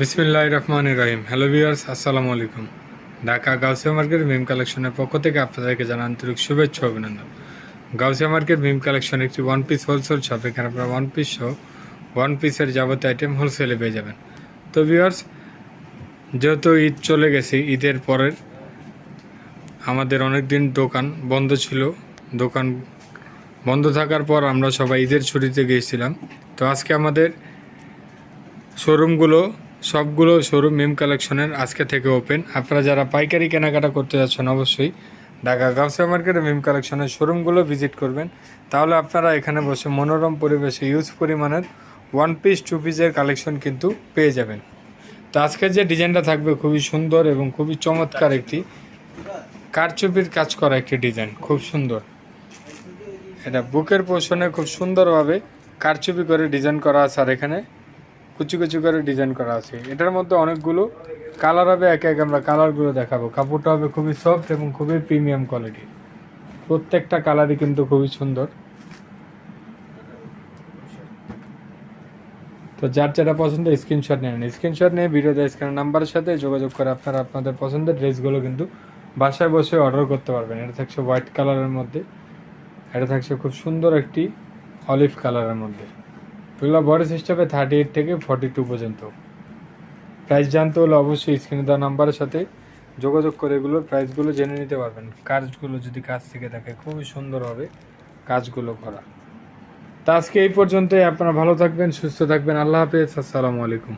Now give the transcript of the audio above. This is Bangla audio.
বিসমিল্লাহির রহমানির রহিম। হ্যালো ভিউয়ার্স, আসসালামু আলাইকুম। ঢাকা গাউসিয়া মার্কেট মিম কালেকশনের পক্ষ থেকে আপনাদেরকে জানাই আন্তরিক শুভেচ্ছা ও অভিনন্দন। গাউসিয়া মার্কেট মিম কালেকশন একটি ওয়ান পিস হোলসেল শপ। এখানে আপনারা ওয়ান পিস সহ ওয়ান পিসের যাবতীয় আইটেম হোলসেলে পেয়ে যাবেন। তো ভিউয়ার্স, যেহেতু ঈদ চলে গেছে, ঈদের পরের আমাদের অনেক দিন দোকান বন্ধ ছিল। দোকান বন্ধ থাকার পর আমরা সবাই ঈদের ছুটিতে গিয়েছিলাম। তো আজকে আমাদের সবগুলো শোরুম মিম কালেকশনের আজকে থেকে ওপেন। আপনারা যারা পাইকারি কেনাকাটা করতে যাচ্ছেন, অবশ্যই ঢাকা গাউসিয়া মার্কেটে মিম কালেকশনের শোরুমগুলো ভিজিট করবেন। তাহলে আপনারা এখানে বসে মনোরম পরিবেশে ইউজ পরিমাণের ওয়ান পিস টু পিসের কালেকশন কিন্তু পেয়ে যাবেন। তো আজকে যে ডিজাইনটা থাকবে খুবই সুন্দর এবং খুবই চমৎকার একটি কারচুপির কাজ করা একটি ডিজাইন, খুব সুন্দর। এটা বুকের পোর্শনে খুব সুন্দরভাবে কারচুপি করে ডিজাইন করা আছে, আর এখানে কুচি কুচি করে ডিজাইন করা আছে। এটার মধ্যে অনেকগুলো কালার হবে, একে একে আমরা কালারগুলো দেখাবো। কাপড়টা হবে খুবই সফট এবং খুবই প্রিমিয়াম কোয়ালিটি। প্রত্যেকটা কালারই কিন্তু খুবই সুন্দর। তো যার যেটা পছন্দ স্ক্রিনশট নিয়ে নেন। স্ক্রিনশট নিয়ে ভিডিওতে স্ক্রিনের নাম্বারের সাথে যোগাযোগ করে আপনারা আপনাদের পছন্দের ড্রেসগুলো কিন্তু বাসায় বসে অর্ডার করতে পারবেন। এটা থাকছে হোয়াইট কালারের মধ্যে, এটা থাকছে খুব সুন্দর একটি অলিভ কালারের মধ্যে। এগুলো বডি সিস্টেমে 38 থেকে 42 পর্যন্ত। প্রাইস জানতে হলে অবশ্যই স্ক্রিনে দেওয়া নাম্বারের সাথে যোগাযোগ করে এগুলোর প্রাইসগুলো জেনে নিতে পারবেন। কাজগুলো যদি কাজ থেকে থাকে, খুবই সুন্দর হবে কাজগুলো করা। তা আজকে এই পর্যন্তই। আপনারা ভালো থাকবেন, সুস্থ থাকবেন। আল্লাহ হাফেজ, আসসালামু আলাইকুম।